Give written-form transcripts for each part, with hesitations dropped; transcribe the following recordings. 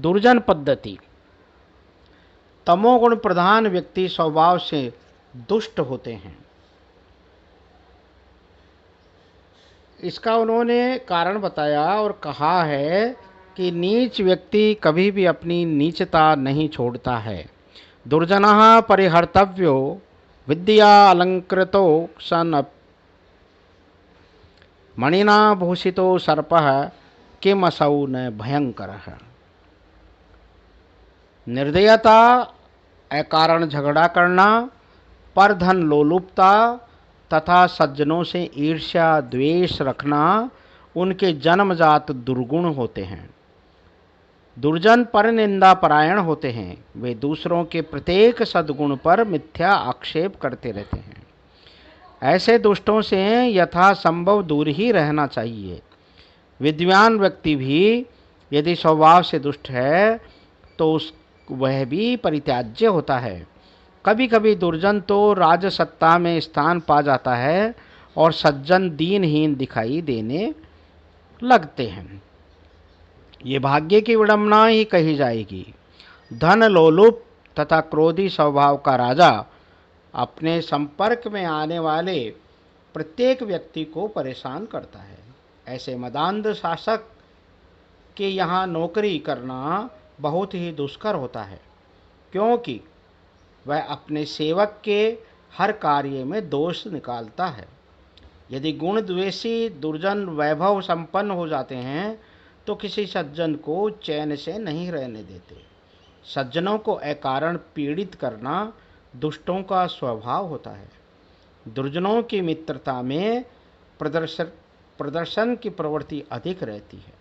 दुर्जन पद्धति। तमोगुण प्रधान व्यक्ति स्वभाव से दुष्ट होते हैं। इसका उन्होंने कारण बताया और कहा है कि नीच व्यक्ति कभी भी अपनी नीचता नहीं छोड़ता है। दुर्जनः परिहर्तव्यो विद्या अलंकृतो सन मणिना भूषितो सर्पः किमसौ न भयंकरः। निर्दयता, अकारण झगड़ा करना, परधन लोलुपता तथा सज्जनों से ईर्ष्या द्वेष रखना उनके जन्मजात दुर्गुण होते हैं। दुर्जन पर निंदा परायण होते हैं। वे दूसरों के प्रत्येक सद्गुण पर मिथ्या आक्षेप करते रहते हैं। ऐसे दुष्टों से यथासंभव दूर ही रहना चाहिए। विद्वान व्यक्ति भी यदि स्वभाव से दुष्ट है तो वह भी परित्याज्य होता है। कभी कभी दुर्जन तो राजसत्ता में स्थान पा जाता है और सज्जन दीनहीन दिखाई देने लगते हैं। ये भाग्य की विडंबना ही कही जाएगी। धन लोलुप तथा क्रोधी स्वभाव का राजा अपने संपर्क में आने वाले प्रत्येक व्यक्ति को परेशान करता है। ऐसे मदान्ध शासक के यहाँ नौकरी करना बहुत ही दुष्कर होता है, क्योंकि वह अपने सेवक के हर कार्य में दोष निकालता है। यदि गुण द्वेषी दुर्जन वैभव संपन्न हो जाते हैं तो किसी सज्जन को चैन से नहीं रहने देते। सज्जनों को अकारण पीड़ित करना दुष्टों का स्वभाव होता है। दुर्जनों की मित्रता में प्रदर्शन की प्रवृत्ति अधिक रहती है,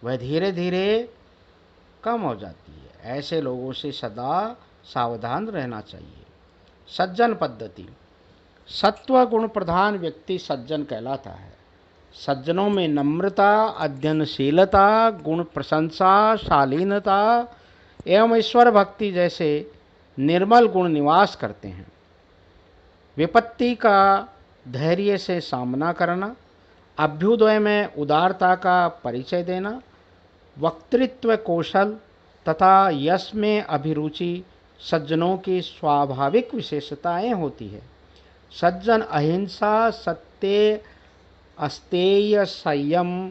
वह धीरे धीरे कम हो जाती है। ऐसे लोगों से सदा सावधान रहना चाहिए। सज्जन पद्धति। सत्व गुण प्रधान व्यक्ति सज्जन कहलाता है। सज्जनों में नम्रता, अध्ययनशीलता, गुण प्रशंसा, शालीनता एवं ईश्वर भक्ति जैसे निर्मल गुण निवास करते हैं। विपत्ति का धैर्य से सामना करना, अभ्युदय में उदारता का परिचय देना, वक्तृत्व कौशल तथा यश में अभिरुचि सज्जनों की स्वाभाविक विशेषताएं होती है। सज्जन अहिंसा, सत्य, अस्तेय, संयम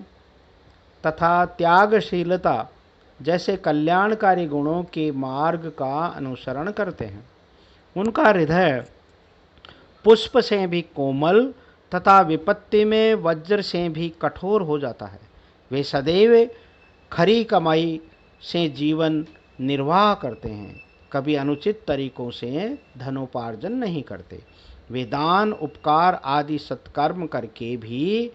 तथा त्यागशीलता जैसे कल्याणकारी गुणों के मार्ग का अनुसरण करते हैं। उनका हृदय पुष्प से भी कोमल तथा विपत्ति में वज्र से भी कठोर हो जाता है। वे सदैव खरी कमाई से जीवन निर्वाह करते हैं, कभी अनुचित तरीकों से धनोपार्जन नहीं करते। वे दान, उपकार आदि सत्कर्म करके भी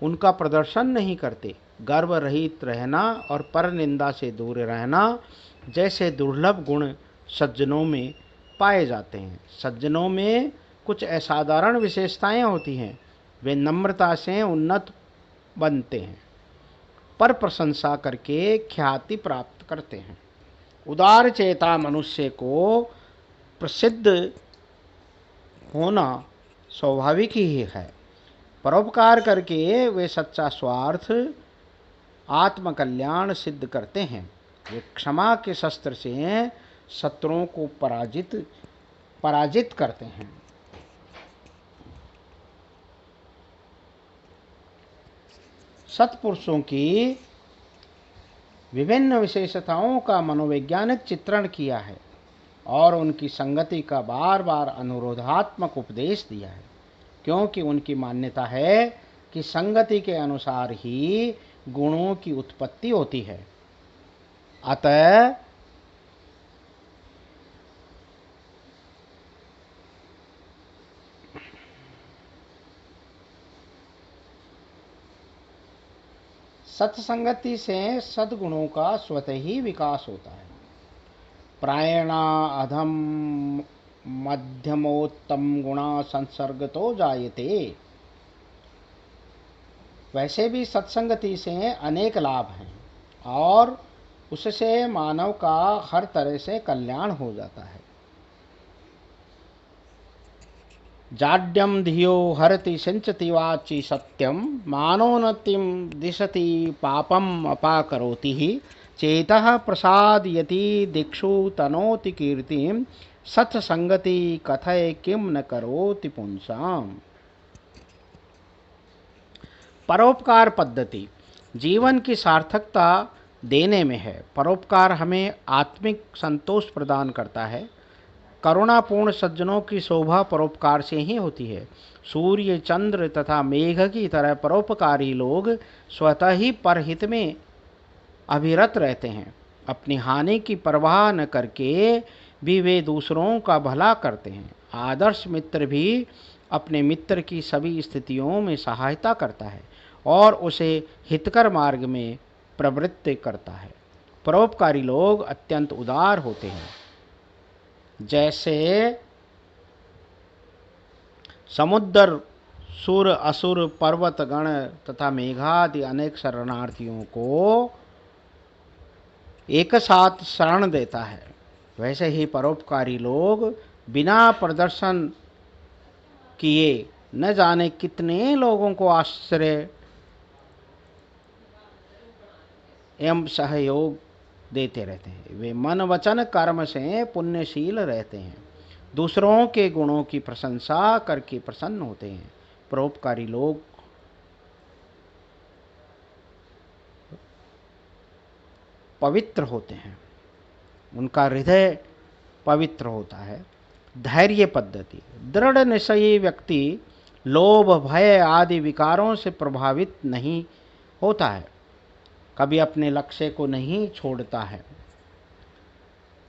उनका प्रदर्शन नहीं करते। गर्व रहित रहना और पर निंदा से दूर रहना जैसे दुर्लभ गुण सज्जनों में पाए जाते हैं। सज्जनों में कुछ असाधारण विशेषताएं होती हैं। वे नम्रता से उन्नत बनते हैं, पर प्रशंसा करके ख्याति प्राप्त करते हैं। उदार चेता मनुष्य को प्रसिद्ध होना स्वाभाविक ही है। परोपकार करके वे सच्चा स्वार्थ आत्मकल्याण सिद्ध करते हैं। वे क्षमा के शस्त्र से शत्रुओं को पराजित करते हैं। सत्पुरुषों की विभिन्न विशेषताओं का मनोवैज्ञानिक चित्रण किया है और उनकी संगति का बार बार अनुरोधात्मक उपदेश दिया है, क्योंकि उनकी मान्यता है कि संगति के अनुसार ही गुणों की उत्पत्ति होती है। अतः सत्संगति से सद्गुणों का स्वतः ही विकास होता है। प्रायणा अधम मध्यमोत्तम गुणा संसर्गतो जायते। वैसे भी सत्संगति से अनेक लाभ हैं और उससे मानव का हर तरह से कल्याण हो जाता है। जाड्यम धियो हरति सिंचति वाचि सत्यम मानोन्नतिम दिशति पापम अपाकरोति ही चेतः प्रसादयति दिक्षु तनोति कीर्तिम सत्संगति कथय किम न करोति पुंसाम। परोपकार पद्धति जीवन की सार्थकता देने में है। परोपकार हमें आत्मिक संतोष प्रदान करता है। करुणापूर्ण सज्जनों की शोभा परोपकार से ही होती है। सूर्य, चंद्र तथा मेघ की तरह परोपकारी लोग स्वतः ही परहित में अभिरत रहते हैं। अपनी हानि की परवाह न करके भी वे दूसरों का भला करते हैं। आदर्श मित्र भी अपने मित्र की सभी स्थितियों में सहायता करता है और उसे हितकर मार्ग में प्रवृत्त करता है। परोपकारी लोग अत्यंत उदार होते हैं। जैसे समुद्र, सुर, असुर, पर्वत गण तथा मेघादि अनेक शरणार्थियों को एक साथ शरण देता है, वैसे ही परोपकारी लोग बिना प्रदर्शन किए न जाने कितने लोगों को आश्रय एवं सहयोग देते रहते हैं। वे मन वचन कर्म से पुण्यशील रहते हैं। दूसरों के गुणों की प्रशंसा करके प्रसन्न होते हैं। परोपकारी लोग पवित्र होते हैं, उनका हृदय पवित्र होता है। धैर्य पद्धति दृढ़ निश्चयी व्यक्ति लोभ, भय आदि विकारों से प्रभावित नहीं होता है, कभी अपने लक्ष्य को नहीं छोड़ता है।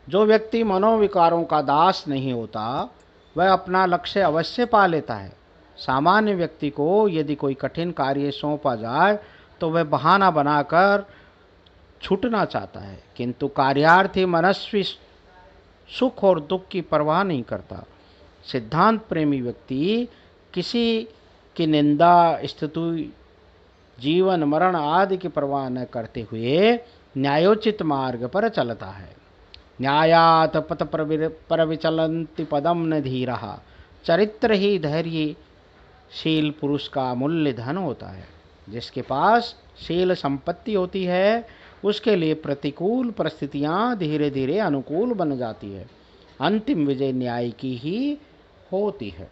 जो व्यक्ति मनोविकारों का दास नहीं होता वह अपना लक्ष्य अवश्य पा लेता है। सामान्य व्यक्ति को यदि कोई कठिन कार्य सौंपा जाए तो वह बहाना बनाकर छूटना चाहता है, किंतु कार्यार्थी मनस्वी सुख और दुख की परवाह नहीं करता। सिद्धांत प्रेमी व्यक्ति किसी की निंदा, स्तुति, जीवन मरण आदि की परवाह न करते हुए न्यायोचित मार्ग पर चलता है। न्यायात पथ प्रविचलन्ति पदम न धीरः। चरित्र ही धैर्यशील पुरुष का मूल्य धन होता है। जिसके पास शील संपत्ति होती है उसके लिए प्रतिकूल परिस्थितियां धीरे धीरे अनुकूल बन जाती है। अंतिम विजय न्याय की ही होती है।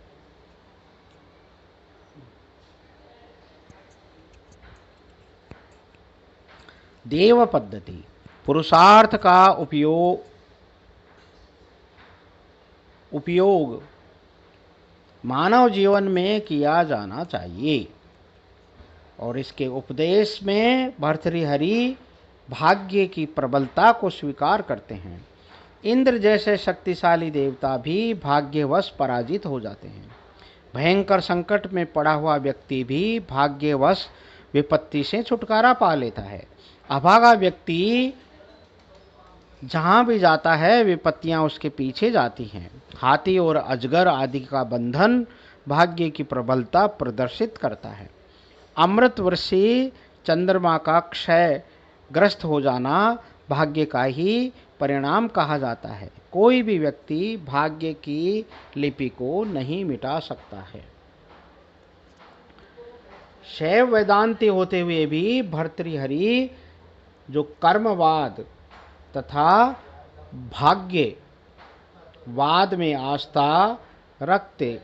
देव पद्धति पुरुषार्थ का उपयोग मानव जीवन में किया जाना चाहिए और इसके उपदेश में भर्तृहरि भाग्य की प्रबलता को स्वीकार करते हैं। इंद्र जैसे शक्तिशाली देवता भी भाग्यवश पराजित हो जाते हैं। भयंकर संकट में पड़ा हुआ व्यक्ति भी भाग्यवश विपत्ति से छुटकारा पा लेता है। अभागा व्यक्ति जहाँ भी जाता है विपत्तियाँ उसके पीछे जाती हैं। हाथी और अजगर आदि का बंधन भाग्य की प्रबलता प्रदर्शित करता है। अमृतवर्षी चंद्रमा का क्षय ग्रस्त हो जाना भाग्य का ही परिणाम कहा जाता है। कोई भी व्यक्ति भाग्य की लिपि को नहीं मिटा सकता है। शैव वेदांती होते हुए भी भर्तृहरि जो कर्मवाद तथा भाग्यवाद में आस्था रखते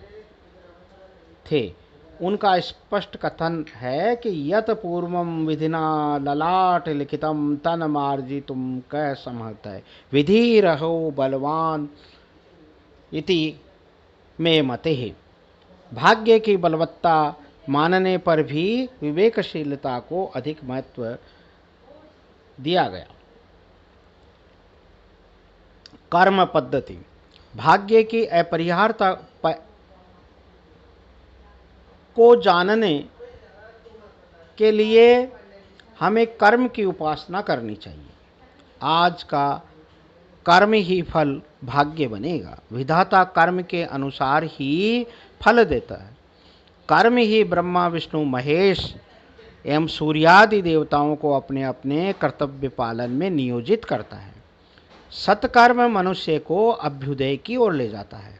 थे, उनका स्पष्ट कथन है कि यत पूर्वम विधिना ललाट लिखितम तन मार्जितुम कह समहत है विधि रहो बलवान इति में मते है। भाग्य की बलवत्ता मानने पर भी विवेकशीलता को अधिक महत्व दिया गया। कर्म पद्धति भाग्य की अपरिहार्यता को जानने के लिए हमें कर्म की उपासना करनी चाहिए। आज का कर्म ही फल भाग्य बनेगा। विधाता कर्म के अनुसार ही फल देता है। कर्म ही ब्रह्मा, विष्णु, महेश एवं सूर्यादि देवताओं को अपने अपने कर्तव्य पालन में नियोजित करता है। सत्कर्म मनुष्य को अभ्युदय की ओर ले जाता है।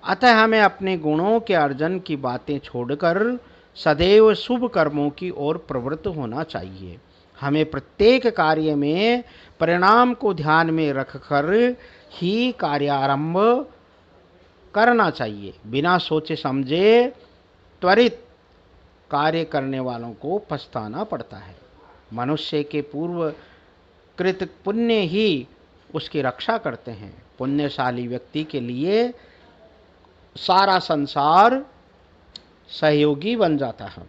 अतः हमें अपने गुणों के अर्जन की बातें छोड़कर सदैव शुभ कर्मों की ओर प्रवृत्त होना चाहिए। हमें प्रत्येक कार्य में परिणाम को ध्यान में रखकर ही कार्यारंभ करना चाहिए। बिना सोचे समझे त्वरित कार्य करने वालों को पछताना पड़ता है। मनुष्य के पूर्व कृत पुण्य ही उसकी रक्षा करते हैं। पुण्यशाली व्यक्ति के लिए सारा संसार सहयोगी बन जाता है।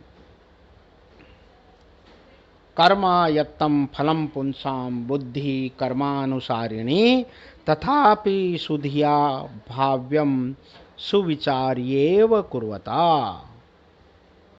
कर्मायत्तं फलं पुंसां बुद्धि कर्मानुसारिणी तथापि सुधिया भाव्यम सुविचार्येव कुर्वता।